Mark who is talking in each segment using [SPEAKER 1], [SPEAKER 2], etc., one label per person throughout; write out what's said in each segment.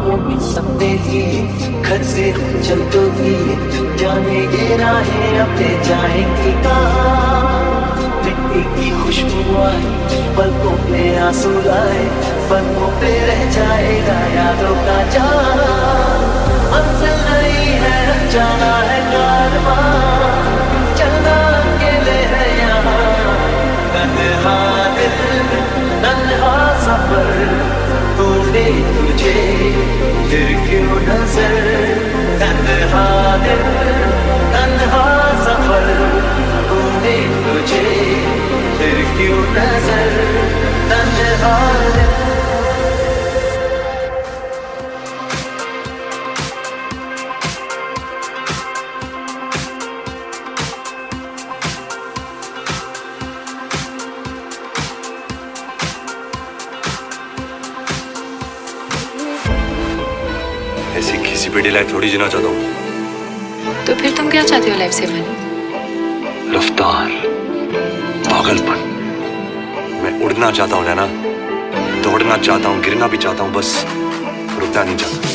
[SPEAKER 1] आंखों में सपने थी, घर से हम चल तो दिए, जाने ये राहें अब ले जाएंगी कहाँ। मिट्टी की खुशबू आए, पलकों पे आंसू लाए, पलकों पे रह जाएगा यादों का जान। मंजिल नहीं है जाना है कारवां, चलना अकेले है यहाँ। तन्हा दिल तन्हा सफर, ढूंढे तुझे फिर क्यों नजर। तन्हा दिल तन्हा सफर, ढूंढे तुझे फिर क्यों नजर। तन्हा दिल।
[SPEAKER 2] ऐसी किसी बेटी लाइफ थोड़ी जीना चाहता हूँ।
[SPEAKER 3] तो फिर तुम क्या चाहते हो लाइफ से बनो?
[SPEAKER 2] रफ्तार, पागलपन। मैं उड़ना चाहता हूँ नैना, दौड़ना चाहता हूँ, गिरना भी चाहता हूँ, बस रुकना नहीं चाहता।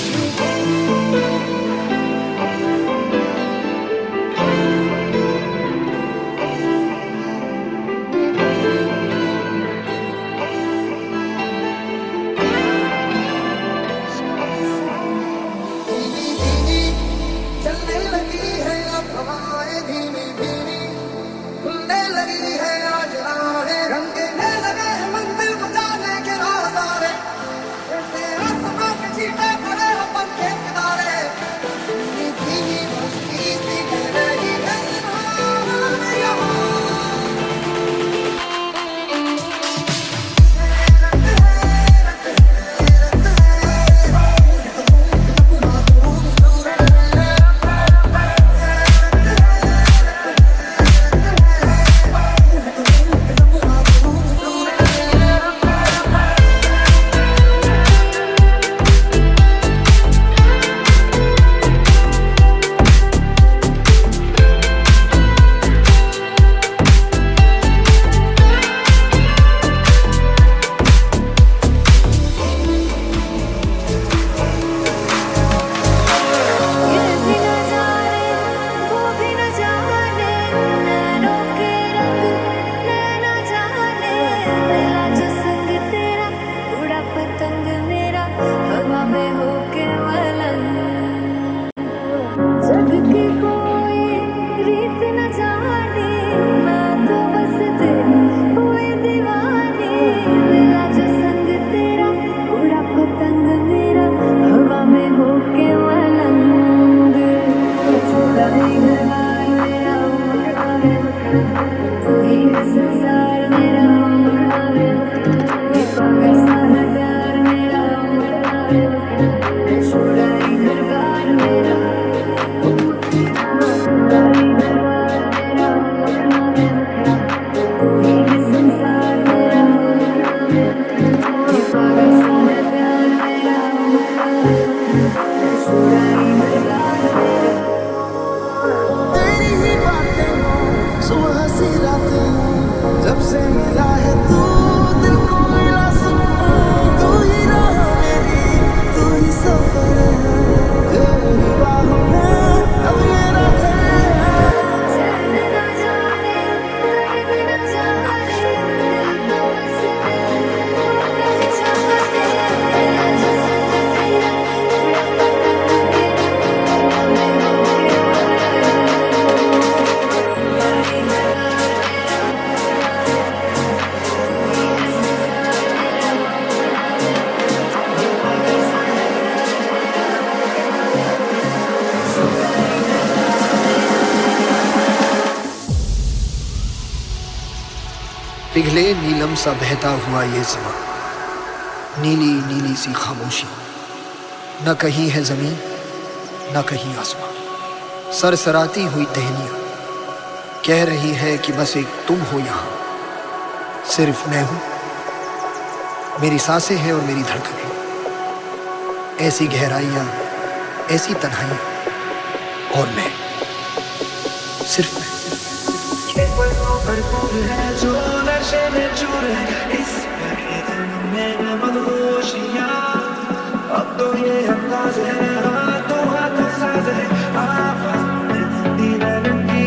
[SPEAKER 4] पिघले नीलम सा बहता हुआ ये ज़मा, नीली नीली सी खामोशी, न कहीं है ज़मीन न कहीं आसमां। सरसराती हुई टहनियाँ कह रही है कि बस एक तुम हो यहाँ, सिर्फ मैं हूँ, मेरी सांसें हैं और मेरी धड़कनें। ऐसी गहराइयाँ, ऐसी तन्हाइयाँ, और मैं, सिर्फ मैं।
[SPEAKER 1] भरपूर है जो नशे में चूर है, इस में मदहोशियाँ अब तो ये अंदाज है, हाथों हाथों साज है, आवाज़ में दीदा रंगी।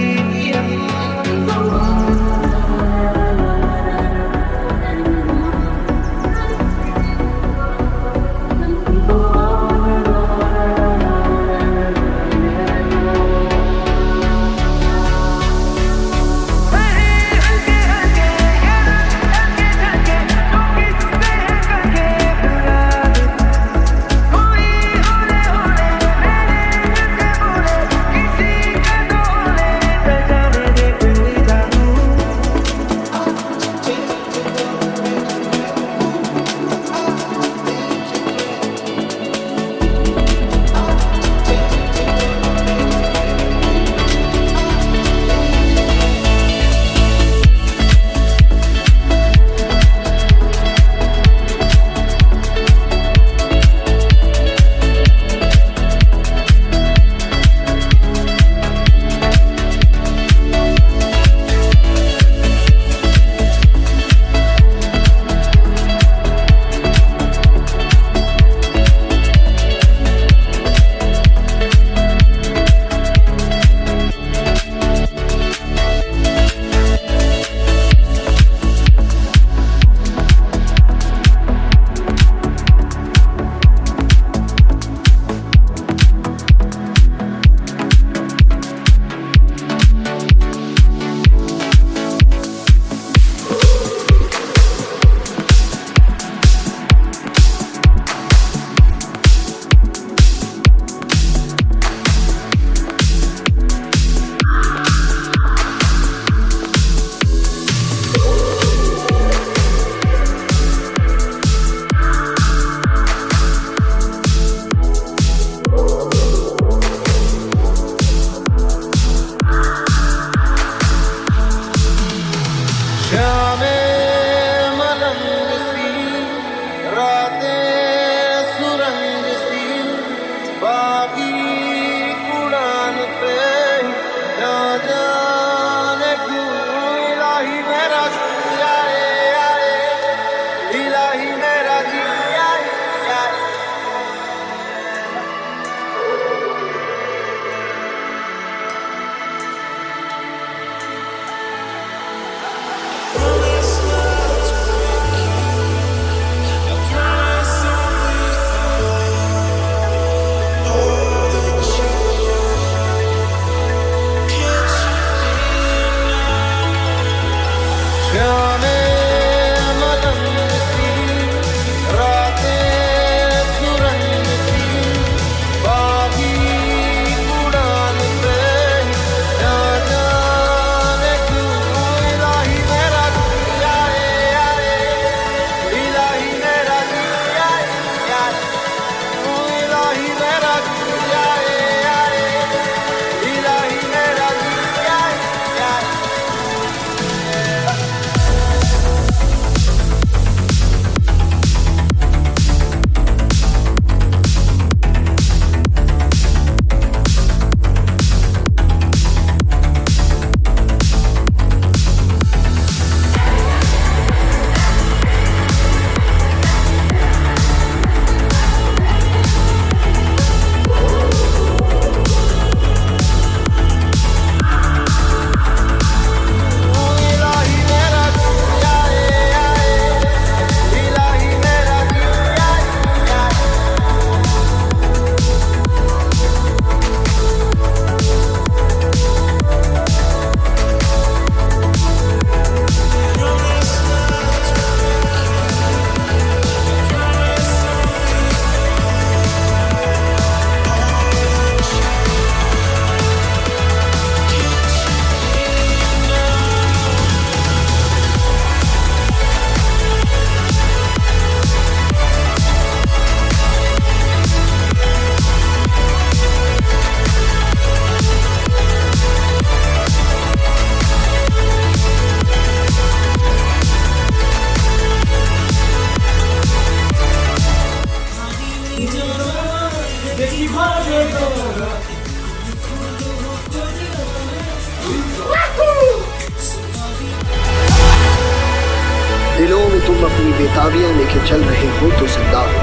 [SPEAKER 4] दिलों में तुम अपनी बेताबियां लेके चल रहे हो तो जिंदा हो,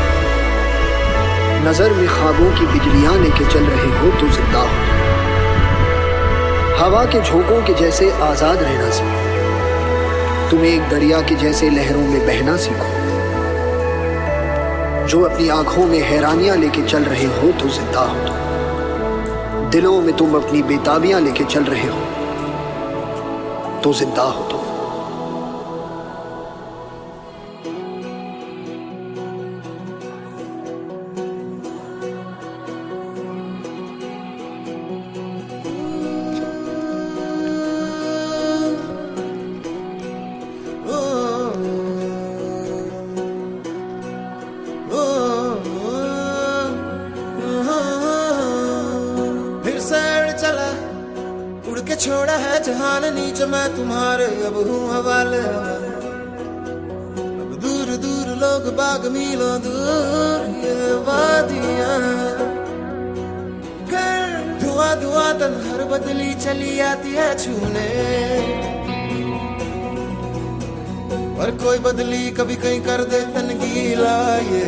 [SPEAKER 4] नजर में ख्वाबों की बिजलियां लेके चल रहे हो तो जिंदा हो। हवा के झोंकों के जैसे आजाद रहना सीखो। तुम एक दरिया के जैसे लहरों में बहना सीखो। जो अपनी आंखों में हैरानियां लेके चल रहे हो तो जिंदा हो। तुम दिलों में तुम अपनी बेताबियां लेके चल रहे हो तो जिंदा हो। तुम
[SPEAKER 5] उड़ के छोड़ा है जहान नीचे मैं तुम्हारे अब हूँ हवाले। अब दूर दूर लोग बाग मीलों दूर ये वादियाँ। धुआं धुआं तन हर बदली चली आती है छूने। पर कोई बदली कभी कहीं कर दे तन गीला ये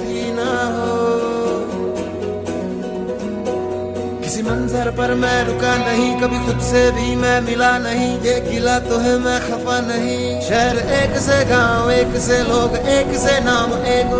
[SPEAKER 5] भी ना हो। किसी मंजर पर मैं रुका नहीं, कभी खुद से भी मैं मिला नहीं। ये गिला तो है मैं खफा नहीं। शहर एक से गांव, एक से लोग, एक से नाम, एक